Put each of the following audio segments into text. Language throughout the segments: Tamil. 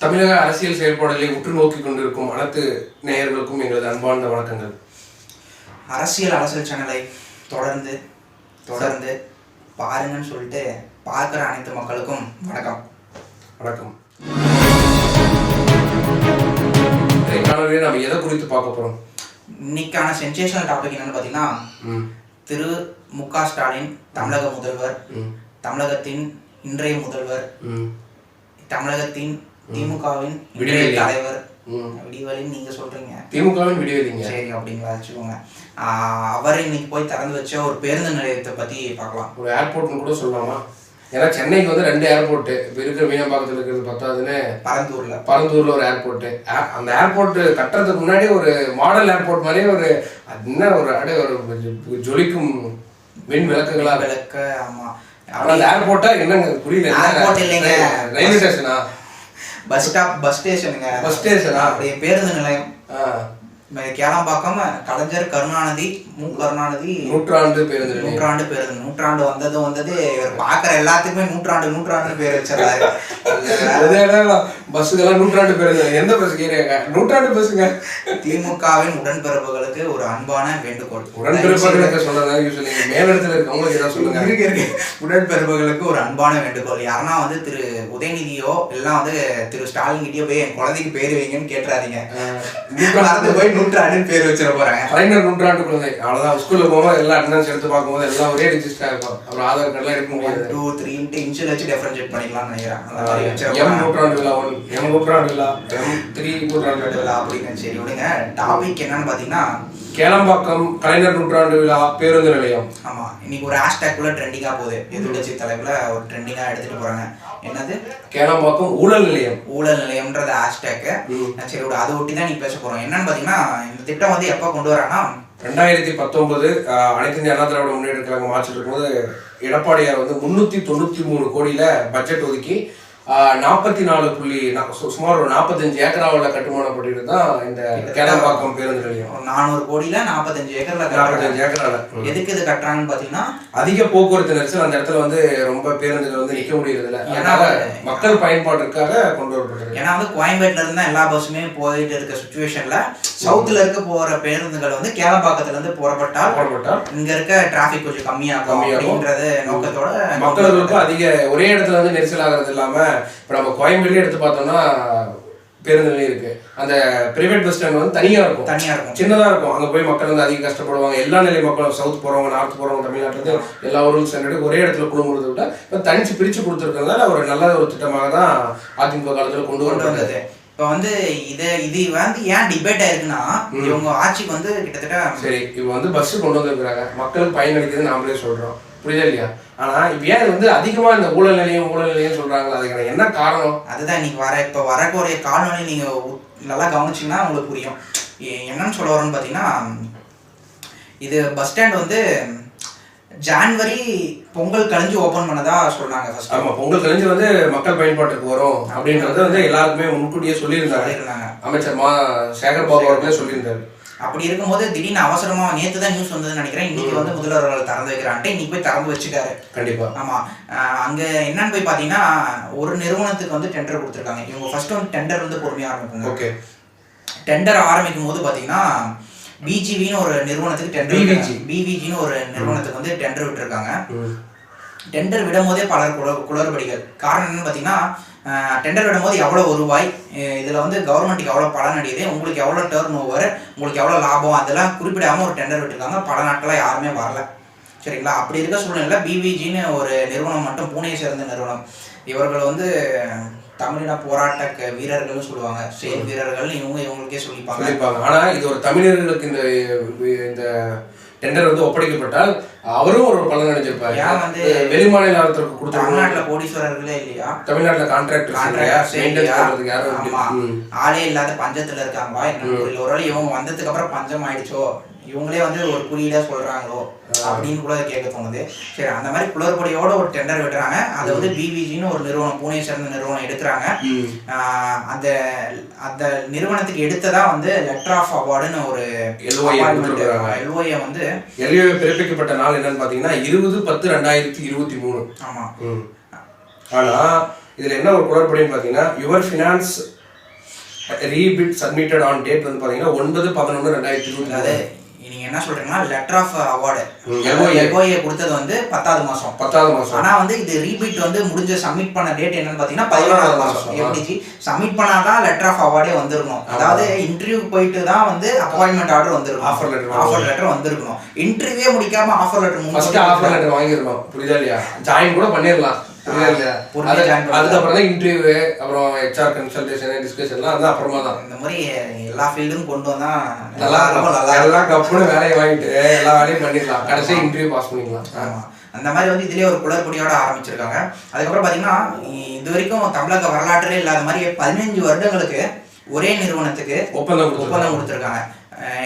தமிழக அரசியல் செயல்பாடுகளை உற்று நோக்கி கொண்டிருக்கும் அனைத்து நேயர்களுக்கும் எங்களது அன்பார்ந்த வணக்கங்கள். அரசியல் அலசல் சேனலை தொடர்ந்து பாருங்கன்னு சொல்லிட்டு பார்க்குற அனைத்து மக்களுக்கும் வணக்கம். காணொலியில் நம்ம எதை குறித்து பார்க்க போறோம்? இன்னைக்கான சென்சேஷனல் டாபிக் என்னன்னு பார்த்தீங்கன்னா, திரு மு.க. ஸ்டாலின் தமிழக முதல்வர், தமிழகத்தின் இன்றைய முதல்வர், தமிழகத்தின் திமுகவின் இன்றைய தலைவர். விடிவெளின்னு நீங்க சொல்றீங்க, திமுகவின் விடிவெளிங்க. சரி அப்படிங்களா, வச்சுக்கோங்க. அவரை இன்னைக்கு போய் திறந்து வச்ச ஒரு பேருந்து நிலையத்தை பத்தி பார்க்கலாம். ஒரு ஏர்போர்ட்னு கூட சொல்லலாமா? ஏன்னா சென்னைக்கு வந்து 2 ஏர்போர்ட்டு இப்போ இருக்கிற மீனம்பாக்கத்தில் இருக்கிறது பத்தாதுன்னு பரந்தூர்ல ஒரு ஏர்போர்ட்டு. அந்த ஏர்போர்ட் கட்டுறதுக்கு முன்னாடி ஒரு மாடல் ஏர்போர்ட் மாதிரியே ஒரு என்ன ஒரு ஒரு ஜொலிக்கும் மின் விளக்குகளா விளக்க. ஆமா, அந்த ஏர்போர்ட்டா என்னங்க புரியல. ஏர்போர்ட் இல்லைங்க, ரயில்வே ஸ்டேஷனா? பஸ் ஸ்டாப், பஸ் ஸ்டேஷனுங்க. பஸ் ஸ்டேஷனா? அப்படியே பேருந்து நிலையம். கேளம்பாக்கம் கலைஞர் கருணாநிதி, மு. கருணாநிதி நூற்றாண்டு பேருந்து. நூற்றாண்டு வந்தது இவர் பாக்குற எல்லாத்துக்குமே நூற்றாண்டு பேர் வச்சிடறாரு. பஸ்ஸுக்கெல்லாம் நூற்றாண்டு பேருந்து. எந்த பஸ் கேட்க? நூற்றாண்டு பஸ்ஸுங்க. திமுகவின் உடன்பிறப்புகளுக்கு ஒரு அன்பான வேண்டுகோள். உடன்பிறப்புகளுக்கு சொல்றதா சொன்னீங்க, மேலிடத்துல இருக்கவங்களுக்கு ஏதாவது சொல்லுங்க. உடன்பிறப்புகளுக்கு ஒரு அன்பான வேண்டுகோள். யாருன்னா வந்து திரு உதயநிதியோ எல்லாம் வந்து திரு ஸ்டாலின் கிட்டயோ போய் என் குழந்தைக்கு பேர் வைங்கன்னு கேட்டுறாதீங்க. போய் நூற்றாண்டு பேர் வச்சிட போறாங்க. கலைஞர் நூற்றாண்டு குழந்தை. அவ்வளவுதான். ஸ்கூல்ல போகும்போது எல்லாம் அட்டெண்டன்ஸ் எடுத்து பார்க்கும்போது எல்லாம் ஒரே ரிஜிஸ்டரா இருக்கும். அப்புறம் ஆதார் கார்டுலாம் எடுக்க முடியாது. 2, 3 இன்ச்சில் வச்சு டிஃபரன்ஷியேட் பண்ணிக்கலாம்னு நினைக்கிறேன். நூற்றாண்டு விழா 1, நூற்றாண்டு விழா 3, நூற்றாண்டு விழா அப்படின்னு. சரி விடுங்க. டாபிக் என்னன்னு பாத்தீங்கன்னா, கேளம்பாக்கம் கலைஞர் நூற்றாண்டு விழா பேருந்து நிலையம். ஆமா, இன்னைக்கு ஒரு ஹேஷ்டேக் கூட ட்ரெண்டிங்கா போகுது. எதிர்கட்சி தலைப்புல ஒரு ட்ரெண்டிங்கா எடுத்துட்டு போறாங்க. என்னது? கேளம்பாக்கம் ஊழல் நிலையம்ன்றது ஹேஷ்டேக். சரி விடு, அதை ஒட்டி தான் நீ பேச போறோம். என்னன்னு பாத்தீங்கன்னா, இந்த திட்டம் வந்து எப்ப கொண்டு வராங்கன்னா 2019 அனைத்து இந்திய அண்ணா திராவிட முன்னேற்ற கழகம் ஆட்சியில் இருக்கும்போது எடப்பாடியார் வந்து 393 கோடியில பட்ஜெட் ஒதுக்கி 44 சுமார் ஒரு 45 ஏக்கராவில் கட்டுமானப்பட்டு தான் இந்த கேளம்பாக்கம் பேருந்து நிலையம். 400 கோடியில 45 ஏக்கரால. எதுக்கு இது கட்டுறாங்கன்னு பாத்தீங்கன்னா, அதிக போக்குவரத்து நெரிசல் அந்த இடத்துல வந்து ரொம்ப பேருந்துகள் வந்து நிக்க முடியறதில்ல. ஏன்னா மக்கள் பயன்பாட்டிற்காக கொண்டு வரப்பட்டது. ஏன்னா வந்து கோயம்பேட்ல இருந்தா எல்லா பஸ்ஸுமே போயிட்டு இருக்க சுச்சுவேஷன்ல சவுத்துல இருக்க போற பேருந்துகள் வந்து கேளம்பாக்கத்துல இருந்து புறப்பட்டால் இங்க இருக்க டிராபிக் கொஞ்சம் கம்மியாகும் அப்படின்றது நோக்கத்தோட மக்களுக்கு அதிக ஒரே இடத்துல வந்து நெரிசல் ஆகிறது இல்லாம, இப்போ நம்ம கோயம்பேடுலேயே எடுத்து பார்த்தோம்னா பேருந்து நிலையம் இருக்கு. அந்த பிரைவேட் பஸ் ஸ்டாண்ட் வந்து தனியா இருக்கும், சின்னதா இருக்கும். அங்க போய் மக்கள் வந்து அதிகம் கஷ்டப்படுவாங்க. எல்லா நிலை மக்களும் சவுத் போறவங்க, நார்த் போறவங்க, தமிழ்நாட்டுல இருந்து எல்லா ஊரும் சென்று ஒரே இடத்துல குடும்பத்தை விட்டா இப்போ தனிச்சு பிரிச்சு கொடுத்துருக்கிறதுனால ஒரு நல்ல ஒரு திட்டமாக தான் அதிமுக காலத்துல கொண்டு வந்தது. இப்போ வந்து இது வந்து ஏன் டிபேட் ஆயிருக்குன்னா, இவங்க ஆட்சிக்கு வந்து கிட்டத்தட்ட சரி இப்போ வந்து பஸ் கொண்டு வந்திருக்கிறாங்க, மக்களுக்கு பயனளிக்கிறது நாமளே சொல்றோம், புரியுதா இல்லையா? ஆனா இப்ப ஏன் வந்து அதிகமா இந்த ஊழல் நிலையம் சொல்றாங்களா? அதுக்கான என்ன காரணம்? அதுதான் இன்னைக்கு இப்ப வரக்கூடிய காலநிலை நீங்க நல்லா கவனிச்சீங்கன்னா உங்களுக்கு புரியும். என்னன்னு சொல்ல வரோன்னு பாத்தீங்கன்னா, இது பஸ் ஸ்டாண்ட் வந்து ஜான்வரி பொங்கல் கழிஞ்சு ஓபன் பண்ணதா சொல்றாங்க. ஆமா, பொங்கல் கழிஞ்சு வந்து மக்கள் பயன்பாட்டுக்கு வரும் அப்படின்றது வந்து எல்லாருக்குமே முன்கூட்டியே சொல்லியிருந்தாங்க. அமைச்சர் சேகர் பாபு அவர்களே சொல்லியிருந்தாரு. அப்படி இருக்கும்போது திடீர்னு அவசரமா நேற்று தான் நியூஸ் வந்ததுன்னு நினைக்கிறேன். இன்னைக்கு வந்து முதல்வர் திறந்து வைக்கிறான்ட்டு இன்னைக்கு போய் திறந்து வச்சுட்டாரு. கண்டிப்பா. ஆமா, அங்க என்னன்னு போய் பாத்தீங்கன்னா, ஒரு நிறுவனத்துக்கு வந்து டெண்டர் கொடுத்துருக்காங்க. இவங்க ஃபர்ஸ்ட் வந்து டெண்டர் வந்து பொறுமையா ஆரம்பிப்பாங்க. ஓகே. டெண்டர் ஆரம்பிக்கும் போது பாத்தீங்கன்னா பிஜிவின்னு ஒரு நிறுவனத்துக்கு பிவிஜின்னு ஒரு நிறுவனத்துக்கு வந்து டெண்டர் விட்டுருக்காங்க. டெண்டர் விடும் போதே பலர் குளறுபடிகள். காரணம் என்னன்னு பாத்தீங்கன்னா, டெண்டர் விடும்போது எவ்வளோ ரூபாய், இதில் வந்து கவர்மெண்ட்டுக்கு எவ்வளோ பலன் அடையுது, உங்களுக்கு எவ்வளோ டர்ன் ஓவர், உங்களுக்கு எவ்வளோ லாபம், அதெல்லாம் குறிப்பிடாமல் ஒரு டெண்டர் விட்டுருக்காங்க. பல நாட்களாக யாருமே வரல. சரிங்களா? அப்படி இருக்க சூழ்நிலையில் பிவிஜின்னு ஒரு நிறுவனம் மட்டும், பூனே சேர்ந்த நிறுவனம், இவர்கள் வந்து தமிழின போராட்ட வீரர்கள்னு சொல்லுவாங்க, செயல் வீரர்கள் இவங்களுக்கே சொல்லிப்பாங்க. ஆனா இது ஒரு தமிழர்களுக்கு இந்த டெண்டர் வந்து ஒப்படைக்கப்பட்டால் அவரும் ஒரு பலன் அடைஞ்சிருப்பாரு. ஏன் வந்து வெளிமாநிலத்திற்கு கொடுத்தாங்க. தமிழ்நாட்டுல கோடீஸ்வரர்களே இல்லையா? தமிழ்நாட்டுல கான்ட்ராக்டர் ஆளே இல்லாத பஞ்சத்துல இருக்காங்களா என்ன? ஒருவேளை இவங்க வந்ததுக்கு அப்புறம் பஞ்சம் ஆயிடுச்சோ, இவங்களே வந்து ஒரு குறியீடா சொல்றாங்களோ அப்படின்னு கூட கேட்க தோணுது. சரி, அந்த மாதிரி குளறுபடியோட ஒரு டெண்டர் விடுறாங்க. அதை வந்து பிவிஜின்னு ஒரு நிறுவனம், பூனே சேர்ந்த நிறுவனம் எடுக்கிறாங்க. அந்த அந்த நிறுவனத்துக்கு எடுத்ததா வந்து லெட்டர் ஆஃப் அவார்டுன்னு ஒரு எல்ஓஏ வந்து பிறப்பிக்கப்பட்ட நாள் என்னன்னு பாத்தீங்கன்னா 20/10/2023. ஆமா. ஆனா இதுல என்ன ஒரு குளறுபடின்னு பாத்தீங்கன்னா your finance repeat submitted on date வந்து பாத்தீங்கன்னா 9/11/2020. அதாவது நீங்க என்ன சொல்றீங்கன்னா லெட்டர் ஆஃப் அவார்டு எல்ஓஏ கொடுத்தது வந்து 10வது மாசம். ஆனா வந்து இது ரீபிட் வந்து முடிஞ்ச சப்மிட் பண்ண டேட் என்னன்னு பாத்தீங்கன்னா 11வது மாசம். எப்படி சப்மிட் பண்ணாதான் லெட்டர் ஆஃப் அவார்டே வந்திருக்கணும். அதாவது இன்டர்வியூ போயிட்டு தான் வந்து அப்பாயின்மெண்ட் ஆர்டர் வந்திருக்கும், ஆஃபர் லெட்டர் வந்திருக்கணும். இன்டர்வியூவே முடிக்காம ஆஃபர் லெட்டர் வாங்கிடணும். புரியுதா இல்லையா? ஜாயின் கூட பண்ணிடலாம். அதுக்கப்புறம் தான் இன்டர்வியூ, அப்புறம் ஹெச்ஆர் கன்சல்டேஷன், டிஸ்கஷன்லாம் அது அப்புறமா தான். இந்த மாதிரி எல்லா ஃபீல்டும் கொண்டு வந்தா நல்லா எல்லாம் கப்புன்னு வேலையை வாங்கிட்டு எல்லா வேலையும் பண்ணிடலாம். கடைசி இன்டர்வியூ பாஸ் பண்ணிக்கலாம். அந்த மாதிரி வந்து இதுலயே ஒரு குளறுபடியோட ஆரம்பிச்சிருக்காங்க. அதுக்கப்புறம் பாத்தீங்கன்னா இது வரைக்கும் தமிழக வரலாற்றிலே இல்லாத மாதிரி 15 வருடங்களுக்கு ஒரே நிறுவனத்துக்கு ஒப்பந்தம் கொடுத்துருக்காங்க.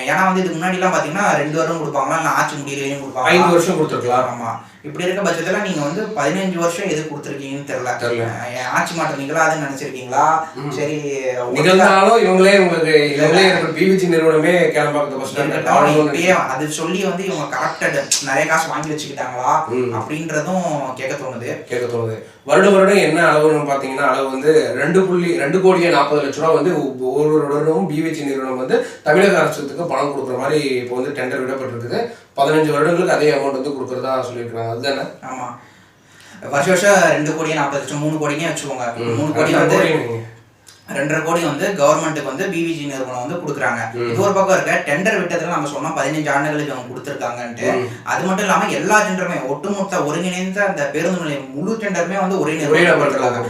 ஏன்னா வந்து இதுக்கு முன்னாடி எல்லாம் பாத்தீங்கன்னா 2 வருடம் கொடுப்பாங்களா, இல்லை ஆட்சி முடியலையும் கொடுப்பாங்க, 5 வருஷம் கொடுத்துருக்கலாம். ஆமா, இப்படி இருக்க பட்சத்துல நீங்க வந்து 15 வருஷம் எது கொடுத்துருக்கீங்கன்னு தெரியல. ஆட்சி மாற்றம் நிகழாதுன்னு நினைச்சிருக்கீங்களா? சரி, நிகழ்ந்தாலும் இவங்களே பிவிஜி நிறுவனமே இப்பயே அது சொல்லி வந்து இவங்க கரெக்டட் நிறைய காசு வாங்கி வச்சுக்கிட்டாங்களா அப்படின்றதும் கேட்க தோணுது. வருடம் என்ன அளவுன்னு பாத்தீங்கன்னா அளவு வந்து 2,40,00,000 ரூபாய் வந்து ஒவ்வொரு வருடமும் பிவிஜி நிறுவனம் வந்து தமிழக அரசுக்கு பணம் கொடுக்குற மாதிரி இப்போ வந்து டெண்டர் விடப்பட்டிருக்குது. 15 வருடங்களுக்கு அதே அமௌண்ட் வந்து கொடுக்கறதா சொல்லியிருக்காங்க. அதுதானே? ஆமா, வருஷம் 2,40,00,000 3 கோடினே வச்சுக்கோங்க. 3 கோடி வந்து 2.5 கோடி வந்து கவர்மெண்ட்டுக்கு வந்து பிவிஜி நிறுவனம் வந்து கொடுக்குறாங்க. இது ஒரு பக்கம் இருக்க. டெண்டர் விட்டதுல நம்ம சொன்னோம் 15 ஆண்டுகளுக்கு அவங்க கொடுத்துருக்காங்கன்ட்டு. அது மட்டும் இல்லாம எல்லா டெண்டருமே ஒட்டுமொத்த ஒருங்கிணைந்த அந்த பேருந்து நிலையம் முழு டெண்டருமே வந்து ஒரே நிறுவனம்.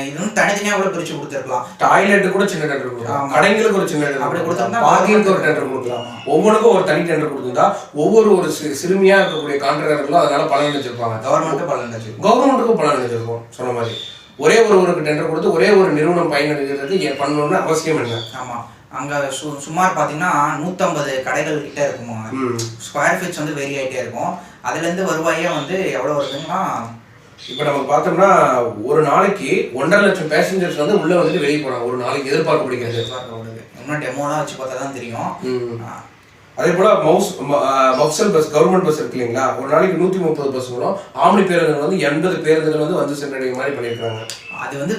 இது வந்து தனித்தனியா கூட பிரிச்சு கொடுத்துருக்கலாம். டாய்லெட் கூட சின்ன டெண்டர் கொடுக்கலாம், கடைங்களுக்கு ஒரு சின்ன டெண்டர் அப்படி கொடுத்தோம்னா பார்க்கிங்க்கு ஒரு டெண்டர் கொடுக்கலாம். ஒவ்வொன்றுக்கும் ஒரு தனி டெண்டர் கொடுத்துருந்தா ஒரு சிறுமியா இருக்கக்கூடிய கான்ட்ராக்டர்களும் அதனால பலன் நினைச்சிருப்பாங்க. கவர்மெண்ட்டுக்கும் பலன் நினைச்சிருக்கோம். சொன்ன மாதிரி ஒரே ஒருவருக்கு டெண்டர் கொடுத்து ஒரே ஒரு நிறுவனம் பயனடைகிறது பண்ணணும்னு அவசியம் இல்லை. ஆமா, அங்க சுமார் பாத்தீங்கன்னா 150 கடைகள் கிட்ட இருக்குமா. ஸ்கொயர் ஃபீட்ஸ் வந்து வெரி ஆயிட்டே இருக்கும். அதுல இருந்து வருவாயே வந்து எவ்வளவு வருதுன்னா, இப்ப நம்ம பார்த்தோம்னா ஒரு நாளைக்கு 1.5 லட்சம் பேசஞ்சர்ஸ் வந்து உள்ள வந்து வெளியே போறாங்க. ஒரு நாளைக்கு எதிர்பார்க்க முடியாது. இன்னும் டெமோலாம் வச்சு பார்த்தா தான் தெரியும். அதே போல மவுசல் பஸ், கவர்மெண்ட் பஸ் இருக்கு இல்லைங்களா, ஒரு நாளைக்கு 130 பஸ்களும் ஆம்னி பேருந்துகள் வந்து 80 பேருந்துகள் வந்து சென்றடையும் மாதிரி பண்ணியிருக்காங்க. அது வந்து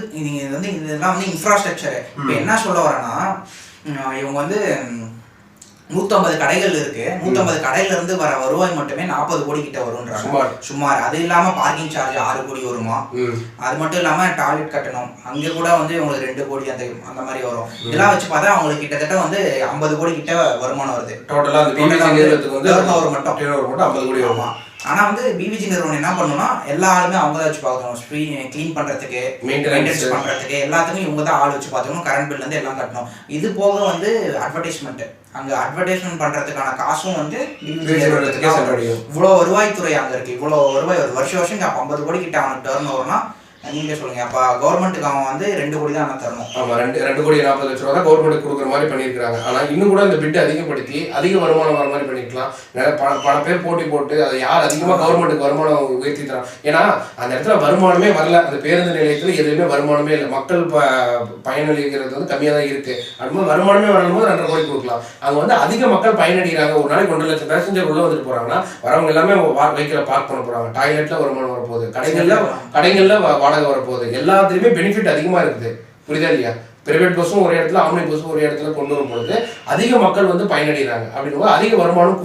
இதெல்லாம் வந்து இன்ஃப்ராஸ்ட்ரக்சர். இப்போ என்ன சொல்ல வரேன்னா, இவங்க வந்து 150 கடைகள் இருக்கு. 150 கடையில இருந்து வர வருவாய் மட்டுமே 40 கோடி கிட்ட வரும்ன்றாங்க சுமார். அது இல்லாம பார்க்கிங் சார்ஜ் 6 கோடி வருமா. அது மட்டும் இல்லாம டாய்லெட் கட்டணும், அங்க கூட வந்து இவங்களுக்கு 2 கோடி அந்த மாதிரி வரும். இதெல்லாம் வச்சு பார்த்தா அவங்களுக்கு கிட்டத்தட்ட வந்து 50 கோடி கிட்ட வருமானம் வருது. டோட்டலா அந்த பிவிஜி நிறுவனத்துக்கு வந்து மட்டும் 50 கோடி வருமா. ஆனா வந்து பிவிஜி நிறுவனம் என்ன பண்ணணும்னா எல்லா ஆளுமே அவங்க தான் வச்சு பார்க்கணும். கிளீன் பண்றதுக்கு, மெயின்டெனன்ஸ் பண்றதுக்கு எல்லாத்துக்கும் இவங்க தான் ஆள் வச்சு பார்த்துக்கணும். கரண்ட் பில் இருந்து எல்லாம் கட்டணும். இது போக வந்து அட்வர்டைஸ்மெண்ட், அங்க அட்வர்டைஸ்மெண்ட் பண்றதுக்கான காசும் வந்து இவ்வளவு வருவாய்த்துறை அங்க இருக்கு. இவ்வளவு வருவாய் வருஷம் இங்க 50 கோடி கிட்ட அவனுக்கு டர்ன் ஓவர்னா நீங்க சொல்லுங்க. அப்ப கவர்மெண்ட்டுக்கு அவன் வந்து 2 கோடி தான் தரணும். ஆமா, 2,40,00,000 தான் கவர்மெண்ட் கொடுக்குற மாதிரி பண்ணிருக்காங்க. ஆனா இன்னும் கூட இந்த பிட் அதிகப்படுத்தி அதிக வருமானம் வர மாதிரி பண்ணிருக்கலாம். பல பேர் போட்டி போட்டு அதை யார் அதிகமா கவர்மெண்ட்டுக்கு வருமானம் உயர்த்தி தரான். ஏன்னா அந்த இடத்துல வருமானமே வரல. அந்த பேருந்து நிலையத்துல எதுவுமே வருமானமே இல்லை. மக்கள் பயனளிக்கிறது வந்து கம்மியா தான் இருக்கு. அதுமாதிரி வருமானமே வரும்போது 2.5 கோடி கொடுக்கலாம். அங்க வந்து அதிக மக்கள் பயனடைகிறாங்க. ஒரு நாளைக்கு 1.5 லட்சம் பேசஞ்சர் உள்ள வந்துட்டு போறாங்கன்னா வரவங்க எல்லாமே வெஹிக்கிள பார்க் பண்ண போறாங்க. டாய்லெட்ல வருமானம் வரப்போகுது, கடைகள்ல வாடகை வரப்போகுது. எல்லாத்துலயுமே பெனிஃபிட் அதிகமா இருக்குது. புரியுதா இல்லையா? பிரைவேட் பஸ்ஸும் ஒரு இடத்துல, ஆம்னி பஸ்ஸும் ஒரு இடத்துல கொண்டு வரும் பொழுது அதிக மக்கள் வந்து பயனடைகிறாங்க. அப்படிங்கும்போது அதிக வருமானம்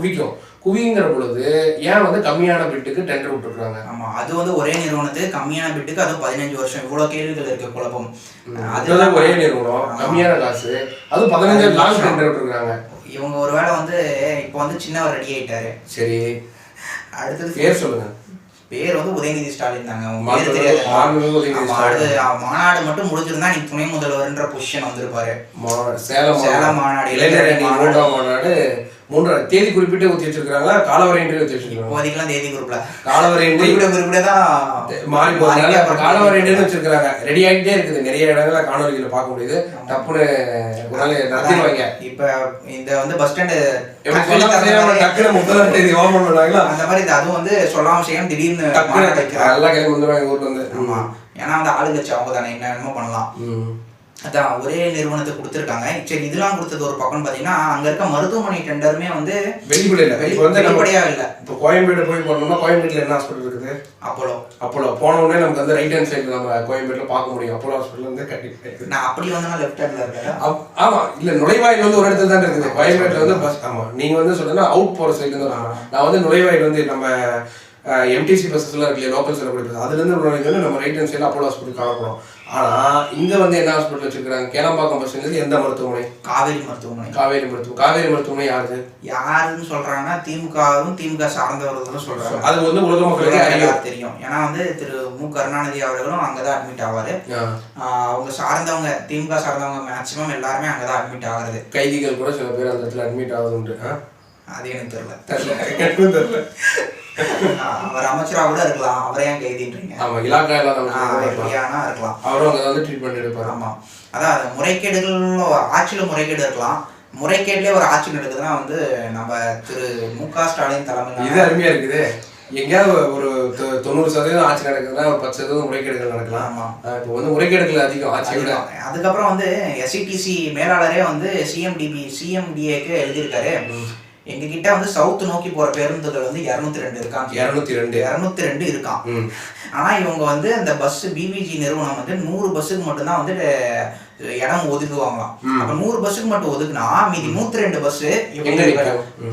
குவிங்கிற பொழுது ஏன் வந்து கம்மியான பிட்டுக்கு டெண்டர் விட்டுருக்காங்க? ஆமா, அது வந்து ஒரே நிறுவனத்துக்கு கம்மியான பிட்டுக்கு, அதுவும் 15 வருஷம். இவ்வளவு கேள்விகள் இருக்கு, குழப்பம். அதுதான் ஒரே நிறுவனம், கம்மியான காசு, அதுவும் 15 லாங் டெண்டர் விட்டுருக்காங்க. இவங்க ஒருவேளை வந்து இப்போ வந்து சின்னவர் ரெடி ஆயிட்டாரு. சரி, அடுத்தது பேர் சொல்லுங்க. பேர் வந்து உதயநிதி ஸ்டாலின் தாங்க. பேர் தெரியாது. மாநாடு மட்டும் முடிஞ்சிருந்தா நீ துணை முதல்வர்ன்ற பொசிஷன் வந்திருப்பாரு. சேலம் மாநாடு, இளைஞர் மாநாடு 3 தேதி குறிப்பிட்டு ஊத்தி வச்சிருக்காங்களா? காலவரை ஊத்தி வச்சிருக்காங்க. இப்போதைக்கெல்லாம் தேதி குறிப்பில காலவரை குறிப்பிடதான் மாறி போறதுனால காலவரை வச்சிருக்காங்க. ரெடி ஆகிட்டே இருக்குது. நிறைய இடங்கள்ல காணொலிகளை பார்க்க முடியுது. டப்புன்னு நடத்திடுவாங்க. இப்ப இந்த வந்து பஸ் ஸ்டாண்டு டக்குனு 30ஆம் தேதி ஓபன் பண்ணாங்களா அந்த மாதிரி. அதுவும் வந்து சொல்லாம செய்யணும், திடீர்னு எல்லா கிளம்பி வந்துருவாங்க ஊர்ல வந்து. ஆமா, ஏன்னா வந்து ஆளுங்கட்சி அவங்க தானே, என்னென்னமோ பண்ணலாம். அதான் ஒரே நிறுவனத்தை கொடுத்துருக்காங்க. சரி, இதெல்லாம் கொடுத்தது ஒரு பக்கம்னு பார்த்தீங்கன்னா அங்கே இருக்க மருத்துவமனை டெண்டருமே வந்து வெளிப்படையாக இல்லை. இப்போ கோயம்பேடு போய் போனோம்னா கோயம்பேட்டில் என்ன ஹாஸ்பிட்டல் இருக்குது? அப்போலோ போன உடனே நமக்கு வந்து ரைட் ஹேண்ட் சைடில் நம்ம கோயம்பேட்டில் பார்க்க முடியும். அப்போலோ ஹாஸ்பிட்டல் வந்து கண்டிப்பாக நான் அப்படி வந்து லெஃப்ட் ஹேண்டில் இருக்கேன். ஆமாம், இல்லை நுழைவாயில் வந்து ஒரு இடத்துல தான் இருக்குது. கோயம்பேட்டில் வந்து பஸ். ஆமாம், நீங்கள் வந்து சொல்லுன்னா அவுட் போகிற சைடு தான். நான் வந்து நுழைவாயில் வந்து நம்ம எம்டிசி பஸ்ஸஸ்லாம் இருக்கு, லோக்கல் சொல்லக்கூடிய பஸ், அதுலேருந்து நுழைஞ்சோன்னு நம்ம ரைட் ஹேண்ட் சைடில் அப்போலோ ஹாஸ்பிட்டல் காணப்படும். ஆனால் இங்கே வந்து என்ன ஹாஸ்பிட்டல் வச்சுருக்காங்க? கேளம்பாக்கம் பஸ் எந்த மருத்துவமனை? காவேரி மருத்துவமனை. காவேரி மருத்துவமனை யாருன்னு சொல்றாங்க? திமுக சார்ந்தவர்களும் சொல்றாங்க. அது வந்து உலக மக்களுக்கு தெரியும். ஏன்னா வந்து திரு மு கருணாநிதி அவர்களும் அங்கதான் அட்மிட் ஆவாரு. அவங்க சார்ந்தவங்க, திமுக சார்ந்தவங்க மேக்சிமம் எல்லாருமே அங்கதான் அட்மிட் ஆகுறது. கைதிகள் கூட சில பேர் அந்த இடத்துல அட்மிட் ஆகுது உண்டு. அது எனக்கு தெரியல. அவர் அமைச்சரா கூட இருக்கலாம். அவரே ஏன் கைதின்றீங்க? ஆமா, இலாக்கா இருக்கலாம். அவரும் அங்க வந்து ட்ரீட்மெண்ட் எடுப்பாரு. ஆமா, அதான் முறைகேடுகள், ஆட்சியில முறைகேடு இருக்கலாம். முறைகேடுலேயே ஒரு ஆட்சி நடக்குதுன்னா வந்து நம்ம திரு மு.க. ஸ்டாலின் தலைமையில் இது அருமையா இருக்குது. எங்கேயாவது ஒரு 90% ஆட்சி நடக்குதுன்னா ஒரு 10% முறைகேடுகள் நடக்கலாம். ஆமா, இப்போ வந்து முறைகேடுகள் அதிகம் ஆட்சி விட. அதுக்கப்புறம் வந்து SCTC மேலாளரே வந்து CMDAக்கு எழுதியிருக்காரு. எங்ககிட்ட வந்து சவுத் நோக்கி போற பேருந்துகள் வந்து 202 இருக்கான். 202 இருக்கான். ஆனா இவங்க வந்து அந்த பஸ் BVG நிறுவனம் வந்து 100 பஸ்ஸுக்கு மட்டும்தான் வந்து இடம் ஒதுக்குவாங்களாம். அப்ப 100 பஸ்ஸுக்கு மட்டும் ஒதுக்குனா மீதி 102 பஸ்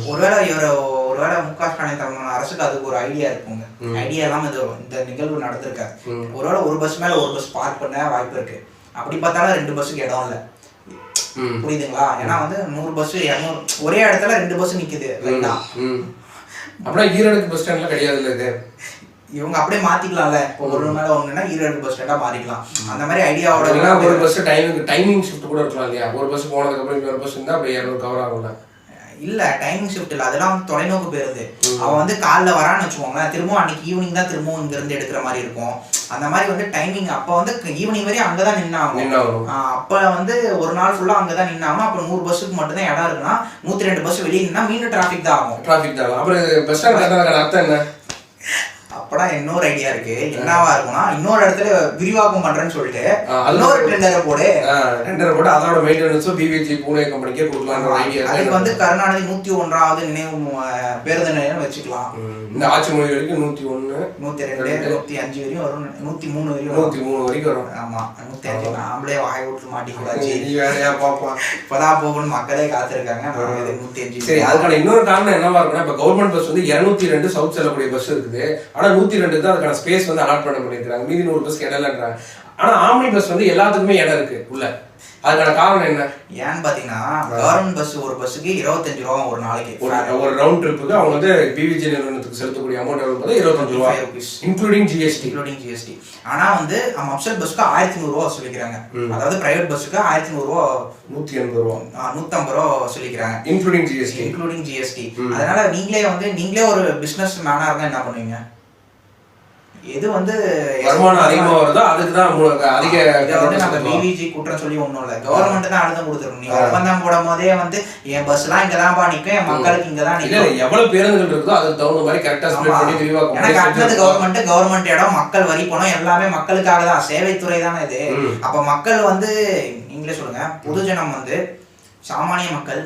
ஒருவேளை மு.க. ஸ்டாலின் தலைமையிலான அரசுக்கு அதுக்கு ஒரு ஐடியா இருக்குங்க. ஐடியா இல்லாம இந்த நிகழ்வு நடந்திருக்காரு. ஒருவேளை ஒரு பஸ் மேல ஒரு பஸ் பார்க் பண்ண வாய்ப்பு இருக்கு. அப்படி பார்த்தாலும் 2 பஸ்ஸுக்கு இடம் இல்லை. புரியுதுங்களா? ஏன்னா வந்து 100 பஸ் 200 ஒரே இடத்துல 2 பஸ் நிக்குது. அப்படின்னா ஈரோடு பஸ் ஸ்டாண்ட்ல கிடையாது. இது இவங்க அப்படியே மாத்திக்கலாம்ல. ஒரு மேல ஒண்ணுன்னா ஈரோடு பஸ் ஸ்டாண்டா மாறிக்கலாம். அந்த மாதிரி ஐடியாவோட ஒரு பஸ் டைமிங் ஷிஃப்ட் கூட இருக்கலாம் இல்லையா? ஒரு பஸ் போனதுக்கு அப்புறம் இன்னொரு பஸ் இருந்தா அப்படியே 200 கவர் ஆகும்ல. இல்ல, டைமிங் ஷிஃப்ட் இல்ல, அதெல்லாம் வந்து தொலைநோக்கு பேருந்து. அவன் வந்து காலைல வரான்னு வச்சுக்கோங்களேன், திரும்பவும் அன்னைக்கு ஈவினிங் தான் திரும்பவும் இங்க இருந்து எடுக்கிற மாதிரி இருக்கும். அந்த மாதிரி வந்து டைமிங் அப்ப வந்து ஈவினிங் வரையும் அங்கதான் நின்னாகும். அப்ப வந்து ஒரு நாள் ஃபுல்லா அங்கதான் நின்னாகும். அப்ப 100 பஸ்ஸுக்கு மட்டும் தான் இடம் இருக்குன்னா 102 பஸ் வெளியே நின்னா மீண்டும் டிராபிக் தான் ஆகும். அப்புறம் பஸ் ஸ்டாண்ட் அர்த்தம் என்ன? அப்படா இன்னொரு ஐடியா இருக்கு. என்னவா இருக்கும்னா, இன்னொரு இடத்துல விரிவாக்கம் பண்றேன்னு சொல்லிட்டு இன்னொரு டெண்டரை போடு. அதோட மெயின்டெனன்ஸும் BVG பூனே கம்பெனிக்கே கொடுக்கலாம்ன்ற ஐடியா. அதுக்கு வந்து கருணாநிதி 101வது நினைவு பேருந்து நிலையம் வச்சுக்கலாம். இந்த ஆட்சி மொழி வரைக்கும் 101, 102, 105 வரையும் வரும். 103 வரைக்கும் வரும். ஆமா, 105 நாமளே வாய் விட்டு மாட்டிக்கூடாது. வேலையா பார்ப்போம். இப்பதான் போகணும், மக்களே காத்திருக்காங்க. 105. சரி, அதுக்கான இன்னொரு காரணம் என்னவா இருக்குன்னா, இப்ப கவர்மெண்ட் பஸ் வந்து 202 சவுத் செல்லக்கூடிய பஸ் இருக்குது. ஆனா 102 தான் அதுக்கான ஸ்பேஸ் வந்து அலாட் பண்ண பண்ணிருக்காங்க. மீதி 100 பஸ்க்கு இடம் இல்லைன்றாங்க. ஆனா ஆம்னி பஸ் வந்து எல்லாத்துக்குமே இடம் இருக்கு உள்ள. அதுக்கான காரணம் என்ன? ஏன்னு பாத்தீங்கன்னா, கவர்மெண்ட் பஸ் ஒரு பஸ்ஸுக்கு 25 ரூபா ஒரு நாளைக்கு. ஒரு ரவுண்ட் ட்ரிப்புக்கு அவங்க வந்து BVG நிறுவனத்துக்கு செலுத்தக்கூடிய அமௌண்ட் எவ்வளவு? 25 ரூபா இன்க்ளூடிங் GST. ஆனா வந்து அப்சல் பஸ்க்கு 1100 ரூபா சொல்லிக்கிறாங்க. அதாவது பிரைவேட் பஸ்ஸுக்கு 1100 ரூபா, 180 ரூபா, 150 ரூபா சொல்லிக்கிறாங்க இன்க்ளூடிங் GST. அதனால நீங்களே ஒரு பிசினஸ் மேனா இருந்தா என்ன பண்ணுவீங்க? எது வந்து வருமானம் அதிகமா வருதோ அதுக்கு தான் அதிக. நம்ம BVG குற்றம் சொல்லி ஒண்ணும் இல்ல, கவர்மெண்ட் தான் அழுத்தம் கொடுத்துருக்கணும். நீங்க ஒப்பந்தம் போடும் போதே வந்து என் பஸ் எல்லாம் இங்கதான்ப்பா நிக்கும், என் மக்களுக்கு இங்கதான் நிக்கும். எவ்வளவு பேருந்துகள் இருக்கோ அதுக்கு தகுந்த மாதிரி கரெக்டா ஸ்ப்ளிட் பண்ணி விரிவாக்கம். எனக்கு அடுத்தது கவர்மெண்ட் இடம், மக்கள் வரி பணம் எல்லாமே மக்களுக்காக தான். சேவைத்துறை தானே இது. அப்ப மக்கள் வந்து நீங்களே சொல்லுங்க, பொதுஜனம் வந்து சாமானிய மக்கள்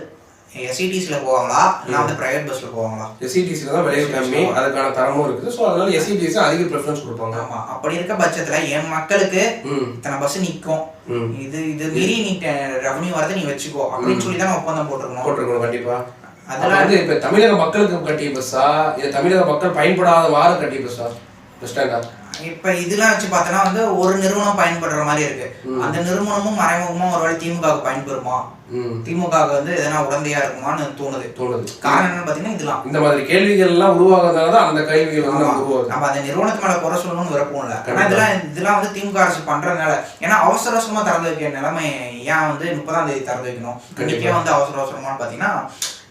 SCTCல போவாங்களா இல்ல வந்து பிரைவேட் பஸ்ல போவாங்களா? SCTCல தான் விலை கம்மி, அதுக்கான தரமும் இருக்குது. சோ அதனால SCTC அதிக பிரெஃபரன்ஸ் கொடுப்பாங்க. ஆமா, அப்படி இருக்க பட்சத்துல என் மக்களுக்கு இத்தனை பஸ் நிக்கும், இது மீறி நீ ரெவன்யூ வரதை நீ வச்சுக்கோ அப்படின்னு சொல்லி தான் ஒப்பந்தம் போட்டிருக்கணும். கண்டிப்பா. அதெல்லாம் வந்து இப்ப தமிழக மக்களுக்கு கட்டிய பஸ்ஸா இல்ல தமிழக மக்கள் பயன்படாத வார கட்டிய பஸ்ஸா? இப்ப இதெல்லாம் வச்சு பார்த்தோன்னா வந்து ஒரு நிறுவனம் பயன்படுற மாதிரி இருக்கு. அந்த நிறுவனமும் மறைமுகமா ஒருவேளை திமுகவுக்கு பயன்பெறுமா, திமுக வந்து எதனா உடந்தையா இருக்குமான்னு தோணுது. காரணம் என்னன்னு பாத்தீங்கன்னா, இதெல்லாம் இந்த மாதிரி கேள்விகள் எல்லாம் உருவாகுறதுனாலதான் அந்த கேள்விகள் வந்து நம்ம அந்த நிறுவனத்து மேல குறை சொல்லணும்னு விருப்பம் இல்ல. ஆனா இதெல்லாம் வந்து திமுக அரசு பண்றதுனால, ஏன்னா அவசரமா திறந்து வைக்க நிலைமை ஏன் வந்து 30ஆம் தேதி திறந்து வைக்கணும், இன்னைக்கே வந்து அவசரமானு பாத்தீங்கன்னா,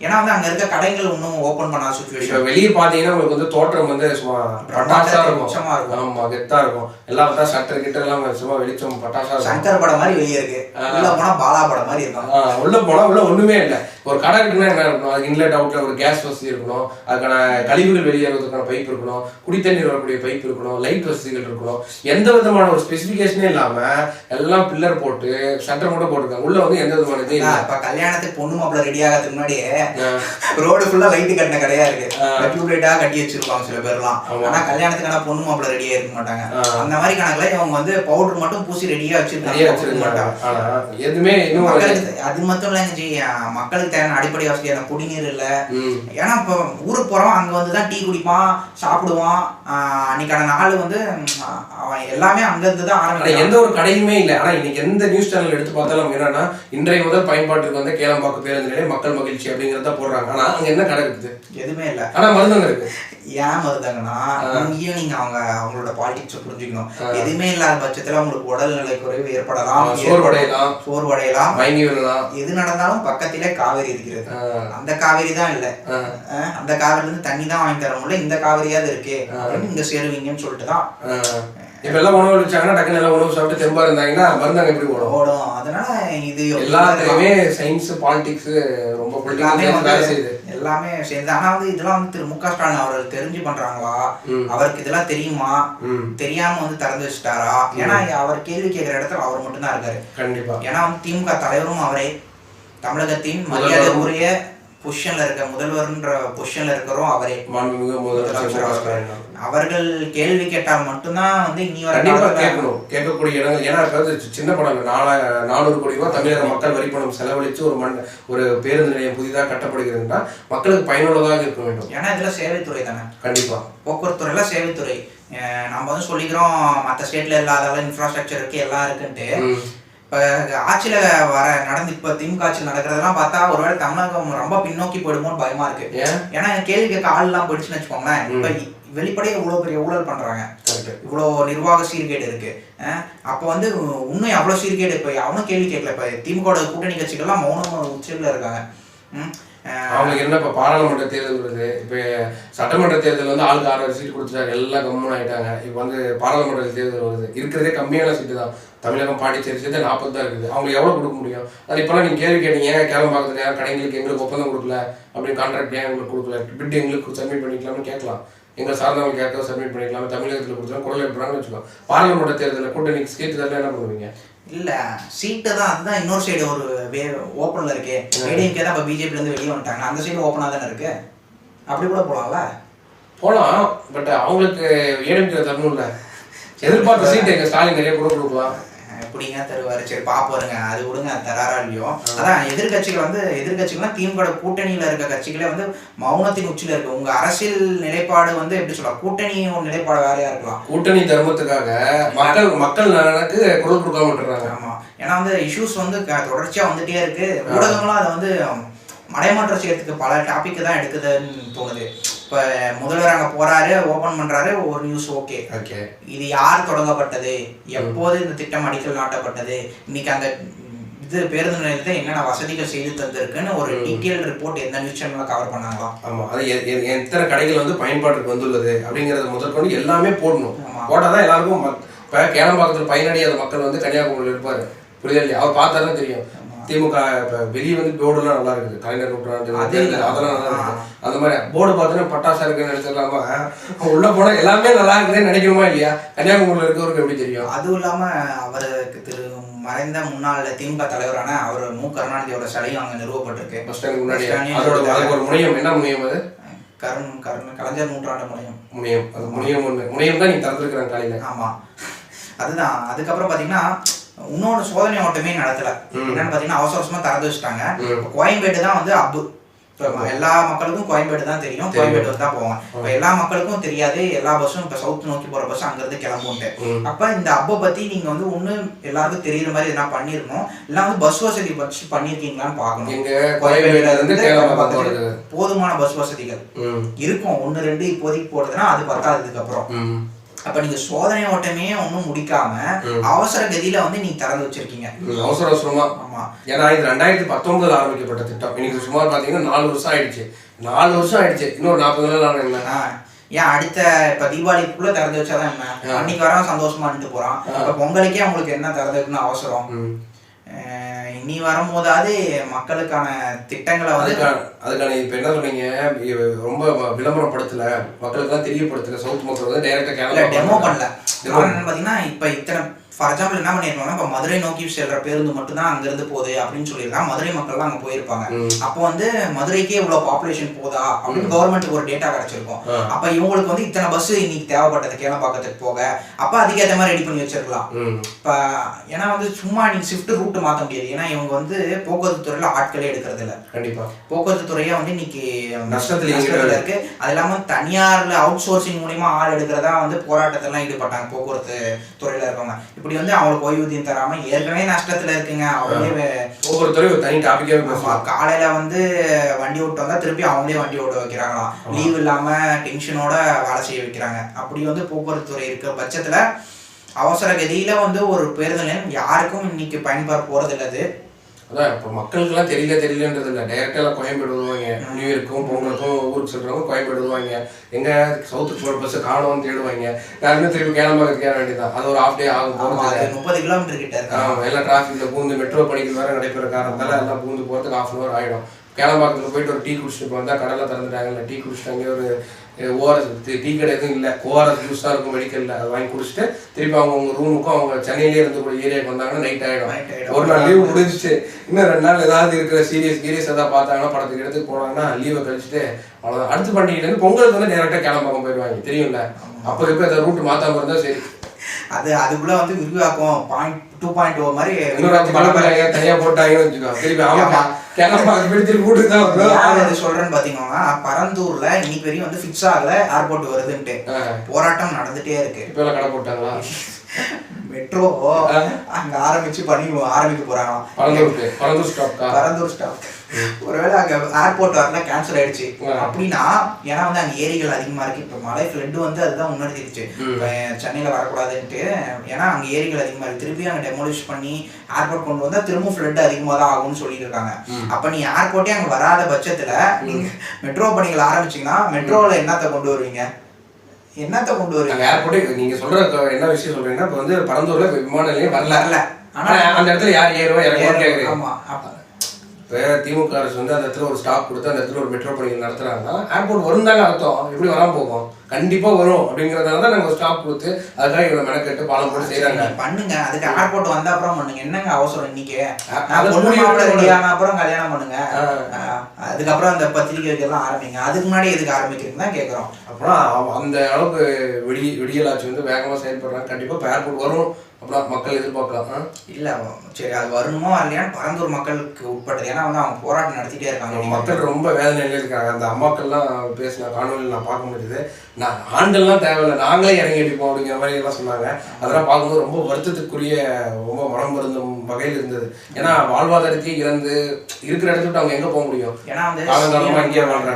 ஏன்னா வந்து அங்க இருக்க கடைகள் இன்னும் ஓபன் பண்ணாத சிச்சுவேஷன். வெளியே பாத்தீங்கன்னா உங்களுக்கு வந்து தோற்றம் வந்து சும்மா பட்டாசா இருக்கும். ஆமா, கெத்தா இருக்கும். எல்லாம் பார்த்தா சட்டர் கிட்ட எல்லாம் சும்மா வெளிச்சம் பட்டாசா இருக்கும். சங்கர் படம் மாதிரி வெளியே இருக்கு, உள்ள போனா பாலா படம் மாதிரி இருக்கும். உள்ள போனா உள்ள ஒண்ணுமே இல்லை. ஒரு கடை இருக்குன்னா என்ன இருக்கணும், அதுக்கு இன்லெட் அவுட்ல ஒரு கேஸ் வசதி இருக்கணும், அதுக்கான கழிவுகள் வெளியேறதுக்கான பைப் இருக்கணும், குடித்தண்ணீர் வரக்கூடிய பைப் இருக்கணும், லைட் வசதிகள் இருக்கணும். எந்த விதமான ஒரு ஸ்பெசிபிகேஷனே இல்லாம எல்லாம் பில்லர் போட்டு ஷட்டர் மட்டும் போட்டுருக்காங்க. உள்ள வந்து எந்த விதமான இது இல்லை. இப்ப கல்யாணத்துக்கு பொண்ணு மாப்பிள்ள ரெடி ஆகிறதுக்கு முன்னாடியே ரோடு ஃபுல்லா லைட் கட்டின கடையா இருக்கு, டியூப்லைட்டா கட்டி வச்சிருப்பாங்க சில பேர்லாம். ஆனா கல்யாணத்துக்கான பொண்ணு மாப்பிள்ள ரெடியா இருக்க மாட்டாங்க. அந்த மாதிரி கணக்குல இவங்க வந்து பவுடர் மட்டும் பூசி ரெடியா வச்சிருக்காங்க. எதுவுமே அது மட்டும் இல்லைங்க, மக்களுக்கு தேவையான அடிப்படை வசதியான குடிநீர் இல்ல. ஏன்னா இப்ப ஊருக்கு போறோம், அங்க வந்துதான் டீ குடிப்பான், சாப்பிடுவான். அன்னைக்கான நாள் வந்து அவன் எல்லாமே அங்க இருந்துதான் ஆரம்பிக்கும். எந்த ஒரு கடையுமே இல்லை. ஆனா இன்னைக்கு எந்த நியூஸ் சேனல் எடுத்து பார்த்தாலும் என்னன்னா, இன்றைய முதல் பயன்பாட்டுக்கு வந்து கேளம்பாக்கம் பேருந்து நிலையம் மக்கள் மகிழ்ச்சி அப்படிங்கறத போடுறாங்க. ஆனா அங்க என்ன கடை இருக்குது? எதுவுமே இல்ல. ஆனா மருந்தங்க இருக்கு. ஏன் மருந்தாங்கன்னா இங்கேயும் நீங்க அவங்களோட பாலிடிக்ஸ் புரிஞ்சுக்கணும். எதுவுமே இல்லாத பட்சத்துல அவங்களுக்கு உடல்நிலை குறைவு ஏற்படலாம், சோர்வடையலாம், மயங்கி விடலாம். எது நடந்தாலும் பக்கத்திலே காவேரி இருக்கிறது. அந்த காவேரி தான் இல்ல, அந்த காவேரில இருந்து தண்ணி தான் வாங்கி தர முடியல, இந்த காவேரியாவது இருக்கு அப்படின்னு இங்க சேருவீங்கன்னு சொல்லிட்டுதான். இப்ப எல்லாம் உணவு வச்சாங்கன்னா டக்குனு எல்லாம் உணவு சாப்பிட்டு தெம்பா இருந்தாங்கன்னா மருந்தாங்க எப்படி ஓடும். அதனால இது எல்லாத்துலயுமே சயின்ஸ் பாலிடிக்ஸ் ரொம்ப எல்லாமே சேர்ந்து. ஆனா வந்து இதெல்லாம் வந்து திரு மு.க. ஸ்டாலின் அவர்கள் தெரிஞ்சு பண்றாங்களா, அவருக்கு இதெல்லாம் தெரியுமா, தெரியாம வந்து திறந்து வச்சுட்டாரா? ஏன்னா அவர் கேள்வி கேட்கிற இடத்துல அவர் மட்டும் தான் இருக்காரு. கண்டிப்பா. ஏன்னா வந்து திமுக தலைவரும் அவரே, தமிழகத்தின் மரியாதை உரிய பொசிஷன்ல இருக்க முதல்வர்ன்ற பொசிஷன்ல இருக்கிறோம் அவரே. அவர்கள் கேள்வி கேட்டால் மட்டும்தான் வந்து இனி வர கேட்கணும், கேட்கக்கூடிய இடங்கள். ஏன்னா சின்ன படம் 400 கோடி ரூபாய் தமிழக மக்கள் வரி பணம் செலவழிச்சு ஒரு பேருந்து நிலையம் புதிதாக கட்டப்படுகிறதுனா மக்களுக்கு பயனுள்ளதாக இருக்க வேண்டும். ஏன்னா இதுல சேவைத்துறை தானே. கண்டிப்பா. போக்குவரத்து துறையில சேவைத்துறை. நம்ம வந்து சொல்லிக்கிறோம் மற்ற ஸ்டேட்ல இல்லாத இன்ஃப்ராஸ்ட்ரக்சர் இருக்கு எல்லாம் இருக்குன்ட்டு. இப்போ ஆட்சியில் நடந்து இப்போ திமுக ஆட்சியில் நடக்கிறதெல்லாம் பார்த்தா ஒருவேளை தமிழகம் ரொம்ப பின்னோக்கி போயிடுமோன்னு பயமா இருக்கு. ஏன்னா கேள்வி கேட்க ஆள்லாம் போயிடுச்சுன்னு வச்சுக்கோங்களேன். இப்போ வெளிப்படையே இவ்வளோ பெரிய ஊழல் பண்றாங்க, இவ்வளோ நிர்வாக சீர்கேடு இருக்கு. அப்போ வந்து இன்னும் அவ்வளோ சீர்கேடு. இப்போ அவனும் கேள்வி கேட்கல. இப்போ திமுக கூட்டணி கட்சிகள்லாம் மௌனம் உச்சத்தில் இருக்காங்க. அவங்களுக்கு என்ன இப்போ பாராளுமன்ற தேர்தல் வருது. இப்போ சட்டமன்ற தேர்தல் வந்து ஆளுக்கு 6 சீட்டு கொடுத்துட்டாங்க, எல்லாம் கம்முன்னு ஆயிட்டாங்க. இப்போ வந்து பாராளுமன்ற தேர்தல் வருது, இருக்கிறதே கம்மியான சீட்டு தான். தமிழகம் பாண்டிச்சேரி சேர்த்து 40 தான் இருக்குது. அவங்களுக்கு எவ்வளோ கொடுக்க முடியும்? அது இப்போலாம் நீங்கள் கேள்வி கேட்டீங்க, கேளம்பாக்கத்துல கடைங்களுக்கு எங்களுக்கு ஒப்பந்தம் கொடுக்கல, அப்படின்னு கான்ட்ராக்ட் ஏன் எங்களுக்கு கொடுக்கல, பிட் எங்களுக்கு சப்மிட் பண்ணிக்கலாம்னு கேட்கலாம். எங்களை சார்ந்தவங்க கேட்க சப்மிட் பண்ணிக்கலாம். தமிழகத்தில் கொடுத்தா குரல் எடுப்பாங்கன்னு வச்சுக்கோங்க. பாராளுமன்ற தேர்தலில் கூட்டணி சீட்டு தரல என்ன பண்ணுவீங்க? இல்ல சீட்டு தான். அதுதான் இன்னொரு சைடு ஒரு ஓப்பன்ல இருக்கு. ஏடிஎம்கே தான் இப்போ பிஜேபில இருந்து வெளியே வந்துட்டாங்க. அந்த சைடு ஓப்பனா தானே இருக்கு. அப்படி கூட போலாம்ல. போலாம். பட் அவங்களுக்கு ஏடிஎம்கே தரணும்ல. எதிர்பார்த்த சீட்டு எங்க ஸ்டாலின் நிறைய கூட கொடுக்கலாம். எப்படிங்க தருவாரு? சரி பாப்போருங்க, அது விடுங்க, தராரா இல்லையோ. அதான் எதிர்கட்சிகள்லாம் திமுக கூட்டணியில இருக்க கட்சிகளே வந்து மௌனத்தின் உச்சியில இருக்கு. உங்க அரசியல் நிலைப்பாடு வந்து எப்படி சொல்லலாம், கூட்டணி ஒரு நிலைப்பாடு வேறையா இருக்கலாம். கூட்டணி தர்மத்துக்காக மக்கள் நலனுக்கு குரல் கொடுக்காம விட்டுறாங்க. ஆமா. ஏன்னா வந்து இஷ்யூஸ் வந்து தொடர்ச்சியா வந்துட்டே இருக்கு. ஊடகங்களும் அதை வந்து மடைமாற்றம் செய்யறதுக்கு பல டாபிக் தான் எடுக்குதுன்னு தோணுது. இப்போ முதல்வர் அங்கே போறாரு, ஓபன் பண்றாரு, ஒரு நியூஸ் ஓகே, இது யார் தொடங்கப்பட்டது, எப்போது இந்த திட்டம் அடிக்கல் நாட்டப்பட்டது, இன்னைக்கு அந்த இது பேருந்து நிலையத்தை என்னென்ன வசதிகள் செய்து தந்திருக்குன்னு ஒரு டீட்டெயில் ரிப்போர்ட் எந்த நியூஸ் சேனல்ல கவர் பண்ணாங்களாம். ஆமா, அது எத்தனை கடைகள் வந்து பயன்பாட்டுக்கு வந்துள்ளது அப்படிங்கறது முதற்கொண்டு எல்லாமே போடணும். போட்டாதான் எல்லாருக்கும். இப்ப கேளம்பாக்கத்தில் பயனடையாத மக்கள் வந்து கன்னியாகுமரியில் இருப்பாரு, புரியுது இல்லையா? அவர் பார்த்தாதான் தெரியும். திமுக வெளியே வந்து போர்டுலாம் நல்லா இருக்குது, கலைஞர் நூற்றாண்டு அதெல்லாம் நல்லா இருக்கு. அந்த மாதிரி போர்டு பார்த்தோன்னா பட்டாசா இருக்குன்னு நினைச்சிடலாமா? உள்ள போனா எல்லாமே நல்லா இருக்குதுன்னு நினைக்கணுமா இல்லையா? கன்னியாகுமரியில் இருக்கிறவருக்கு எப்படி தெரியும்? அதுவும் இல்லாம அவருக்கு மறைந்த முன்னாள் திமுக தலைவரான அவர் மு. கருணாநிதியோட சிலையும் அங்க நிறுவப்பட்டிருக்கு. பஸ் ஸ்டாண்ட் முன்னாடி. அதோட ஒரு முனையம் என்ன முனையம்? அது கலைஞர் நூற்றாண்டு முனையம். அது முனையம் தான் நீங்க திறந்துருக்கிறாங்க காலையில. ஆமா, அதுதான். அதுக்கப்புறம் பாத்தீங்கன்னா இன்னொன்று சோதனை ஓட்டமே நடத்தல. என்னன்னு பாத்தீங்கன்னா அவசரமா திறந்து வச்சுட்டாங்க. கோயம்பேடு தான் வந்து அப்பு. எல்லா மக்களுக்கும் கோயம்பேடு தான் தெரியும், கோயம்பேடு தான் போவாங்க. இப்ப எல்லா மக்களுக்கும் தெரியாது, எல்லா பஸ்ஸும் இப்ப சவுத் நோக்கி போற பஸ் அங்க இருந்து கிளம்புண்டு. அப்ப இந்த அப்ப பத்தி நீங்க வந்து ஒண்ணு எல்லாருக்கும் தெரியுற மாதிரி எதனா பண்ணிருக்கணும், இல்ல வந்து பஸ் வசதி வச்சு பண்ணிருக்கீங்களான்னு பாக்கணும். போதுமான பஸ் வசதிகள் இருக்கும், 1 2 இப்போதைக்கு போடுறதுன்னா அது பத்தாது. இதுக்கப்புறம் அப்ப நீங்க சோதனை ஓட்டமே ஒன்னும் முடிக்காம அவசர கதியில வந்து நீங்க திறந்து வச்சிருக்கீங்க அவசரமா. ஆமா, ஏன்னா இது 2019 ஆரம்பிக்கப்பட்ட திட்டம். இன்னைக்கு சுமார் பாத்தீங்கன்னா 4 வருஷம் ஆயிடுச்சு. 4 வருஷம் ஆயிடுச்சு. இன்னொரு 40 நாள் என்ன? ஏன் அடுத்த இப்ப தீபாவளிக்குள்ள திறந்து வச்சாதான் என்ன? அன்னைக்கு வர சந்தோஷமா நின்று போறான். இப்ப பொங்கலுக்கே உங்களுக்கு என்ன திறந்து வைக்கணும் அவசரம்? நீ வரும்போதாவது மக்களுக்கான திட்டங்களை வந்து அதுக்கான இப்ப என்ன சொன்னீங்க, ரொம்ப விளம்பரப்படுத்தல, மக்களுக்கு எல்லாம் தெரியப்படுத்தல, சவுத் மக்கள் வந்து டைரக்டா டெமோ பண்ணல. என்னன்னு பாத்தீங்கன்னா இப்ப இத்தனை ஃபார் எக்ஸாம்பிள் என்ன பண்ணிருப்பாங்கன்னா, இப்ப மதுரை நோக்கி செல்ற பேருந்து மட்டும் தான் அங்க இருந்து போகுது அப்படின்னு சொல்லியிருக்காங்க. மதுரை மக்கள் அங்க போயிருப்பாங்க. அப்போ வந்து மதுரைக்கே இவ்வளவு பாப்புலேஷன் போதா அப்படின்னு கவர்மெண்ட்டுக்கு ஒரு டேட்டா கிடைச்சிருக்கும். அப்ப இவங்களுக்கு வந்து இத்தனை பஸ் இன்னைக்கு தேவைப்பட்டது கேளம்பாக்கத்துக்கு போக, அப்ப அதுக்கேற்ற மாதிரி ரெடி பண்ணி வச்சிருக்கலாம். இப்ப ஏன்னா வந்து சும்மா நீங்க ஷிஃப்ட் ரூட் மாத்த முடியாது. ஏன்னா இவங்க வந்து போக்குவரத்து துறையில ஆட்களே எடுக்கிறது இல்ல. கண்டிப்பா போக்குவரத்து துறையா வந்து இன்னைக்கு நஷ்டத்துல இருக்கு. அது இல்லாம தனியார்ல அவுட் சோர்சிங் மூலியமா ஆள் எடுக்கிறதா வந்து போராட்டத்தெல்லாம் ஈடுபட்டாங்க போக்குவரத்து துறையில இருக்கவங்க. இப்படி வந்து அவங்களுக்கு ஓய்வூதியம் தராம ஏற்கனவே நஷ்டத்துல இருக்குங்க. அவங்களே ஒவ்வொருத்தரும் ஒரு தனி டாபிக்காவே காலையில வந்து வண்டி ஓட்டு வந்தா திருப்பி அவங்களே வண்டி ஓட்ட வைக்கிறாங்களாம். லீவ் இல்லாம டென்ஷனோட வேலை செய்ய வைக்கிறாங்க. அப்படி வந்து போக்குவரத்து துறை இருக்க பட்சத்துல அவசர கதியில வந்து ஒரு பேருந்து நிலையம் யாருக்கும் இன்னைக்கு பயன்பட போறது இல்லது. அதான் இப்போ மக்களுக்குலாம் தெரியலன்றது இல்லை. டைரக்டாக கோயம்பேடு வருவாங்க, நியூ இயர்க்கும் பொங்கலுக்கும் ஊருக்கு சொல்கிறவங்க கோயம்பேடு வருவாங்க. எங்கே சவுத்துக்கு போகிற பஸ்ஸு காணோம்னு தேடுவாங்க. யாருமே திருப்பி கேளம்பாக்கத்துக்கு ஏற வேண்டியதான். அது ஒரு ஹாஃப் டே ஆகும். 30 கிலோமீட்டர் கிட்ட எல்லாம் டிராஃபிக்கில் பூந்து மெட்ரோ பணிகள் வேறு நடைபெற காரணத்தால் எல்லாம் பூந்து போகிறதுக்கு ½ hour ஆகிடும். கேளம்பாக்கத்தில் போயிட்டு ஒரு டீ குடிச்சிட்டு வந்தால் கடலில் திறந்துட்டாங்க, இல்லை டீ குடிச்சிட்டு அங்கே ஒரு ஓஆர்எஸ் டீ கடை எதுவும் இல்லை, ஓஆர்எஸ் ஜூஸ் தான் இருக்கும் மெடிக்கலில். அதை வாங்கி குடிச்சிட்டு திருப்பி அவங்க ரூமுக்கும் அவங்க சென்னையிலே இருக்கக்கூடிய ஏரியாவுக்கு வந்தாங்கன்னா நைட் ஆகிடும். ஒரு நாள் லீவ் முடிஞ்சிச்சு. இன்னும் 2 நாள் ஏதாவது இருக்கிற சீரியஸ் எதாவது பார்த்தாங்கன்னா படத்துக்கு எடுத்துக்கு போனாங்கன்னா லீவை கழிச்சுட்டு அவ்வளோதான். அடுத்த பண்டிகைலேருந்து பொங்கலுக்கு வந்து டேரெக்டாக கேளம்பாக்கம் போயிடுவாங்க. தெரியும்ல, அப்போ இப்போ அதை ரூட் மாற்றாம இருந்தால் சரி. அதுக்குள்ள வந்து விரிவாக்கம் 2.0 மாதிரி தனியா போட்டாங்கன்னு வச்சுக்கோ. திருப்பி சொல்றேன்னு பாத்தீங்கன்னா பரந்தூர்ல இன்னைக்கு வரையும் வந்து ஃபிக்ஸ் ஆகல ஏர்போர்ட் வருதுன்ட்டு போராட்டம் நடந்துட்டே இருக்கு. இப்ப எல்லாம் கடை போட்டாங்களா? மெட்ரோ அங்க ஆரம்பிக்க போறாங்க. பரந்தூர் ஸ்டாப் ஒருவேளை அங்க ஏர்போர்ட் வரல கேன்சல் ஆயிடுச்சு அப்படின்னா, ஏன்னா வந்து அங்க ஏரிகள் அதிகமா இருக்கு. இப்ப மழை ஃபிளட் வந்து அதுதான் உணர்த்திடுச்சு சென்னையில வரக்கூடாதுன்ட்டு. ஏன்னா அங்க ஏரிகள் அதிகமா இருக்கு. திருப்பி அங்க டெமோலிஷ் பண்ணி ஏர்போர்ட் கொண்டு வந்தா திரும்ப ஃபிளட் அதிகமா தான் ஆகும்னு சொல்லிட்டு இருக்காங்க. அப்ப நீ ஏர்போர்ட்டே அங்க வராத பட்சத்துல நீங்க மெட்ரோ பணிகள் ஆரம்பிச்சீங்கன்னா மெட்ரோல என்னத்தை கொண்டு வருவீங்க? ஏர்போர்ட்டே நீங்க சொல்ற என்ன விஷயம் சொல்றீங்கன்னா, இப்ப வந்து பரந்தூர்ல விமான நிலையம் வரல. ஆனா அந்த இடத்துல யார் ஏறுவா இறங்குவான்னு கேக்குறீங்க. இப்போ திமுக அரசு வந்து அந்த இடத்துல ஒரு ஸ்டாப் கொடுத்து அந்த இடத்துல ஒரு மெட்ரோ பணிகள் நடத்துறாங்கன்னா ஏர்போர்ட் வரும் தாங்க அர்த்தம். எப்படி வராமல் போகும்? கண்டிப்பா வரும். அப்படிங்கறதால தான் நாங்கள் ஸ்டாப் கொடுத்து அதுக்காக இவ்வளவு மெனக்கெட்டு பாலம் போட்டு செய்யறாங்க. பண்ணுங்க, அதுக்கு ஏர்போர்ட் வந்த அப்புறம் பண்ணுங்க. என்னங்க அவசரம் இன்னைக்கு? அப்புறம் கல்யாணம் பண்ணுங்க, அதுக்கப்புறம் அந்த பத்திரிகை வைக்கலாம் ஆரம்பிங்க. அதுக்கு முன்னாடி எதுக்கு ஆரம்பிக்கிறீங்க தான் கேட்கறோம். அப்புறம் அந்த அளவுக்கு விடியலாட்சி வந்து வேகமா செயல்படுறாங்க. கண்டிப்பா இப்போ ஏர்போர்ட் வரும் அப்புறம் மக்கள் எதிர்பார்க்கலாம். இல்ல சரி, அது வரணுமோ இல்லையான்னு பரந்தூர் மக்களுக்கு உட்பட்டது. ஏன்னா வந்து அவங்க போராட்டம் நடத்திட்டே இருக்காங்க. மக்கள் ரொம்ப வேதனையில இருக்காங்க. அந்த அம்மாக்கள்லாம் பேசின காணொலியில் நான் பார்க்க முடியுது. ஆண்கள்லாம் தேவையில்லை, நாங்களே இறங்கி அடிப்போம் அப்படிங்கிற மாதிரி எல்லாம் சொன்னாங்க. அதெல்லாம் பார்க்கும்போது ரொம்ப வருத்தத்துக்குரிய, ரொம்ப மனம் வருந்தும் வகையில் இருந்தது. ஏன்னா வாழ்வாதாரத்தையே இறந்து இருக்கிற இடத்துக்கு அவங்க எங்க போக முடியும்? ஏன்னா வந்து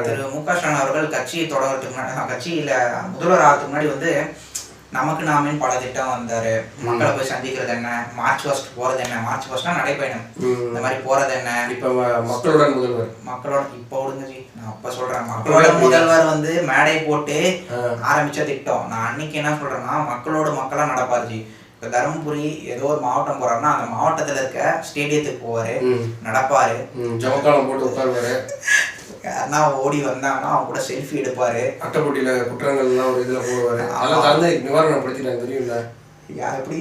திரு மு க ஸ்டாலின் அவர்கள் கட்சியை தொடர்றதுக்கு முன்னாடி, கட்சியில முதல்வர் ஆகிறதுக்கு முன்னாடி வந்து நமக்கு நாமேன்னு பல திட்டம் வந்தாரு. மக்களை போய் சந்திக்கிறது என்ன, மார்ச் 1 போறது என்ன, மார்ச் 1 நடைபயணம் இந்த மாதிரி போறது என்ன. இப்ப மக்களோட இப்ப விடுங்க ஜி, நான் அப்ப சொல்றேன். மக்களோட முதல்வர் வந்து மேடை போட்டு ஆரம்பிச்ச திட்டம். நான் அன்னைக்கு என்ன சொல்றேன்னா, மக்களோட மக்களா நடப்பாரு ஜி. இப்ப தருமபுரி ஏதோ ஒரு மாவட்டம் போறாருன்னா அந்த மாவட்டத்துல இருக்க ஸ்டேடியத்துக்கு போவாரு, நடப்பாரு, ஜவக்காலம் போட்டு உட்காருவாரு. யாருன்னா ஓடி வந்தாங்கன்னா அவங்க கூட செல்ஃபி எடுப்பாரு. அட்டைப்பட்டியில குற்றங்கள்லாம் ஒரு இதுல போடுவாரு. அதெல்லாம் கலந்து நிவாரணப்படுத்திட்டாங்க. தெரியுங்களா? யார் எப்படி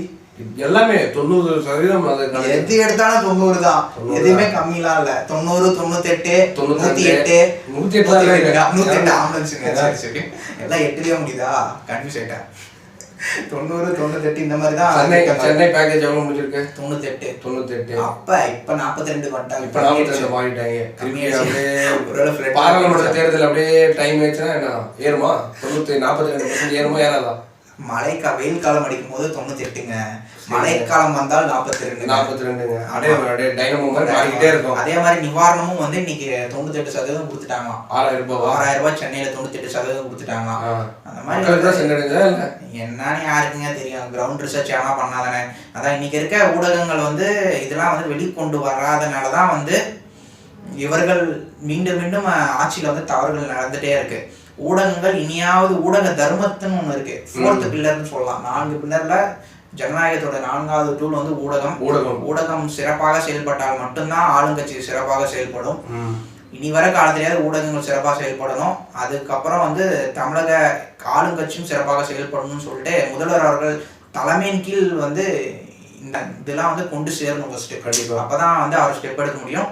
எல்லாமே 90% அது எது எடுத்தாலும் 90 தான். எதுவுமே கம்மிலாம் இல்ல. 90, 98, 108, 108 ஆம்புலன்ஸுங்க. சரி எல்லாம் 8லயே முடியுதா? கன்ஃபியூஸ் ஆயிட்டேன். 90, 98 இந்த மாதிரி தான். சென்னை பேக்கேஜ் எவ்வளவு முடிஞ்சிருக்கு? 98. அப்ப இப்ப 42 வந்துட்டாங்க. இப்ப 42 மாறிட்டாங்க. பாராளுமன்ற தேர்தல் அப்படியே டைம் ஆயிடுச்சுன்னா என்ன ஏறுமா? 42% ஏறுமா ஏறாதா? வெயில் காலம் அடிக்கும் போது 98ங்க, மழைக்காலம் வந்தால் 42. அதே மாதிரி நிவாரணமும் வந்து இன்னைக்கு 98% கொடுத்துட்டாங்க. 6000 ரூபாய் சென்னையில 98% கொடுத்துட்டாங்க. அந்த மாதிரி என்னன்னு யாருக்குங்க தெரியும்? கிரவுண்ட் ரிசர்ச் ஆனா பண்ணாதானே. அதான் இன்னைக்கு இருக்க ஊடகங்கள் வந்து இதெல்லாம் வந்து வெளிக்கொண்டு வராதனாலதான் வந்து இவர்கள் மீண்டும் மீண்டும் ஆட்சியில வந்து தவறுகள் நடந்துட்டே இருக்கு. ஊடகங்கள் இனியாவது ஊடக தர்மத்துன்னு ஒண்ணு இருக்கு, 4th பில்லர்னு சொல்லலாம். 4 பில்லர்ல ஜனநாயகத்தோட 4வது டூல் வந்து ஊடகம் சிறப்பாக செயல்பட்டால் மட்டும்தான் ஆளுங்கட்சி சிறப்பாக செயல்படும். இனி வர காலத்திலேயாவது ஊடகங்கள் சிறப்பாக செயல்படணும். அதுக்கப்புறம் வந்து தமிழக ஆளுங்கட்சியும் சிறப்பாக செயல்படணும்னு சொல்லிட்டு முதல்வர் அவர்கள் தலைமையின் கீழ் வந்து இந்த இதெல்லாம் வந்து கொண்டு சேரணும் ஃபர்ஸ்ட். கண்டிப்பாக அப்பதான் வந்து அவர் ஸ்டெப் எடுக்க முடியும்.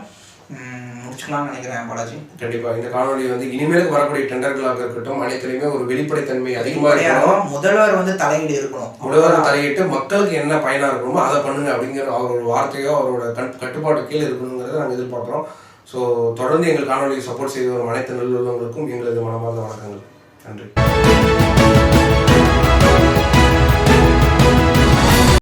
முடிச்சுக்கலாம்னு நினைக்கிறேன் பாலாஜி. கண்டிப்பாக இந்த காணொலி வந்து இனிமேலுக்கு வரக்கூடிய டெண்டர்களாக இருக்கட்டும் அனைத்துலையுமே ஒரு வெளிப்படைத்தன்மை அதிகமாக இருக்கணும். முதல்வர் வந்து தலையீடு இருக்கணும். முதல்வர் தலையிட்டு மக்களுக்கு என்ன பயனாக இருக்கணுமோ அதை பண்ணுங்க அப்படிங்கிற அவரோட வார்த்தையோ அவரோட கட்டுப்பாட்டு கீழே இருக்கணுங்கிறத நாங்கள் எதிர்பார்க்குறோம். ஸோ தொடர்ந்து எங்கள் காணொலியை சப்போர்ட் செய்து வரும் அனைத்து நல்லுள்ளவங்களுக்கும் எங்களது மனமார்ந்த வணக்கங்கள். நன்றி.